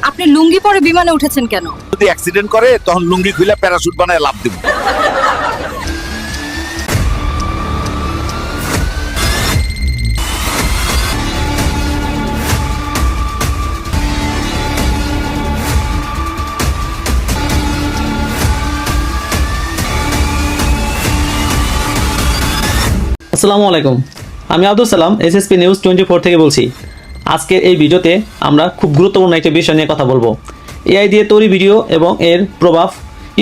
আপনি লুঙ্গি পরে বিমানে উঠেছেন কেন? যদি অ্যাক্সিডেন্ট করে তখন লুঙ্গি খুলে প্যারাশুট বানায় লাফ দিব। আসসালামু আলাইকুম, আমি আব্দুল সালাম এসএসপি নিউজ 24 থেকে বলছি। আজকে এই ভিডিওতে আমরা খুব গুরুত্বপূর্ণ একটা বিষয় নিয়ে কথা বলবো। এআই দিয়ে তৈরি ভিডিও এবং এর প্রভাব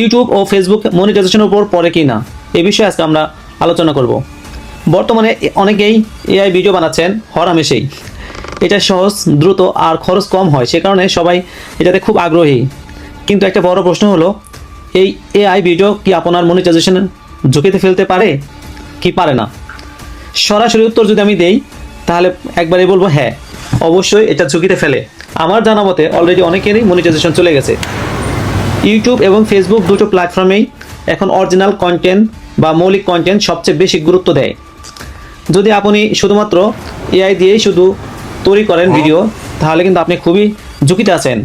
ইউটিউব ও ফেসবুক মনিটাইজেশনের উপর পড়ে কি না, এই বিষয়ে আজকে আমরা আলোচনা করব। বর্তমানে অনেকেই এআই ভিডিও বানাচ্ছেন হরহামেশেই। এটা সহজ, দ্রুত আর খরচ কম হয়, সে কারণে সবাই এটাতে খুব আগ্রহী। কিন্তু একটা বড় প্রশ্ন হলো, এই এআই ভিডিও কি আপনার মনিটাইজেশন ঝুঁকিতে ফেলতে পারে কি পারে না? সরাসরি উত্তর যদি আমি দেই তাহলে একবারে বলবো হ্যাঁ, অবশ্যই এটা ঝুঁকিতে ফেলে। আমার জানা মতে অলরেডি অনেকেরই মনিটাইজেশন চলে গেছে। ইউটিউব এবং ফেসবুক দুটো প্ল্যাটফর্মেই এখন অরিজিনাল কন্টেন্ট বা মৌলিক কন্টেন্ট সবচেয়ে বেশি গুরুত্ব দেয়। যদি আপনি শুধুমাত্র এআই দিয়েই শুধু তৈরি করেন ভিডিও, তাহলে কিন্তু আপনি খুবই ঝুঁকিতে আছেন।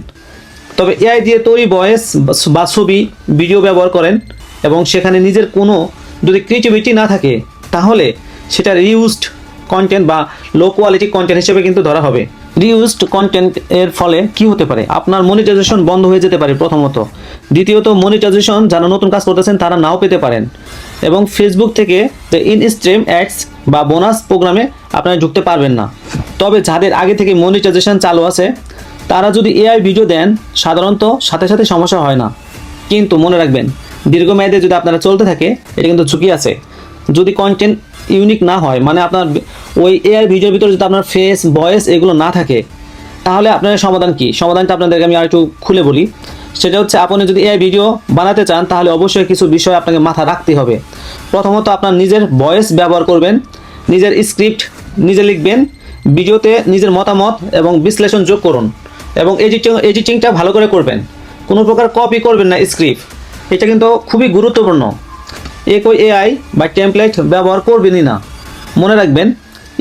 তবে এআই দিয়ে তৈরি ভয়েস বা ছবি ভিডিও ব্যবহার করেন এবং সেখানে নিজের কোনো যদি ক্রিয়েটিভিটি না থাকে, তাহলে সেটা রিউজড কন্টেন্ট বা লো কোয়ালিটি কন্টেন্ট হিসেবে কিন্তু ধরা হবে। রিউজড কন্টেন্ট এর ফলে কি হতে পারে? আপনার মনিটাইজেশন বন্ধ হয়ে যেতে পারে প্রথমত। দ্বিতীয়ত, মনিটাইজেশন যারা নতুন কাজ করতেছেন তারা নাও পেতে পারেন। এবং ফেসবুক থেকে ইন স্ট্রিম অ্যাডস বা বোনাস প্রোগ্রামে আপনারা ঢুকতে পারবেন না। তবে যাদের আগে থেকে মনিটাইজেশন চালু আছে, তারা যদি এআই ভিডিও দেন সাধারণত সাথে সাথে সমস্যা হয় না। কিন্তু মনে রাখবেন, দীর্ঘমেয়াদে যদি আপনারা চলতে থাকে, এটা কিন্তু ঝুঁকি আছে। যদি কন্টেন্ট ইউনিক না হয়, মানে আপনার ওই এআই ভিডিওর ভিতরে যদি আপনার ফেস ভয়েস এগুলো না থাকে, তাহলে আপনার সমাধান কি? সমাধানটা আপনাদেরকে আমি আর একটু খুলে বলি। সেটা হচ্ছে, আপনি যদি এআই ভিডিও বানাতে চান তাহলে অবশ্যই কিছু বিষয় আপনাকে মাথা রাখতে হবে। প্রথমত, আপনার নিজের ভয়েস ব্যবহার করবেন, নিজের স্ক্রিপ্ট নিজে লিখবেন, ভিডিওতে নিজের মতামত এবং বিশ্লেষণ যোগ করুন এবং এডিটিংটা ভালো করে করবেন। কোনো প্রকার কপি করবেন না স্ক্রিপ্ট, এটা কিন্তু খুবই গুরুত্বপূর্ণ। একই এআই বা টেমপ্লেট ব্যবহার করবেনই না। মনে রাখবেন,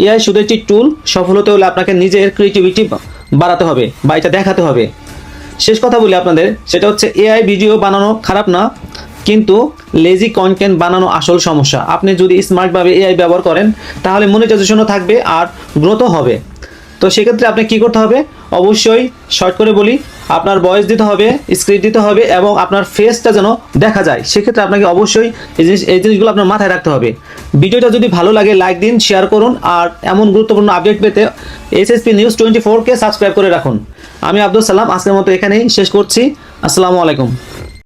এআই শুধু একটি টুল। সফল হতে হলে আপনাকে নিজের ক্রিয়েটিভিটি বাড়াতে হবে বা এটা দেখাতে হবে। শেষ কথা বলি আপনাদের, সেটা হচ্ছে এআই ভিডিও বানানো খারাপ না, কিন্তু লেজি কন্টেন্ট বানানো আসল সমস্যা। আপনি যদি স্মার্টভাবে এআই ব্যবহার করেন, তাহলে মনিটাইজেশনও থাকবে আর গ্রোথও হবে। তো সেক্ষেত্রে আপনি কি করতে হবে? অবশ্যই শর্ট করে বলি, আপনার ভয়েস দিতে হবে, স্ক্রিপ্ট দিতে হবে এবং আপনার ফেসটা যেন দেখা যায়। সেক্ষেত্রে আপনাকে অবশ্যই এই জিনিসগুলো আপনার মাথায় রাখতে হবে। ভিডিওটা যদি ভালো লাগে লাইক দিন, শেয়ার করুন, আর এমন গুরুত্বপূর্ণ আপডেট পেতে এসএসপি নিউজ 24কে সাবস্ক্রাইব করে রাখুন। আমি আব্দুল সালাম আজকের মতো এখানেই শেষ করছি। আসসালামু আলাইকুম।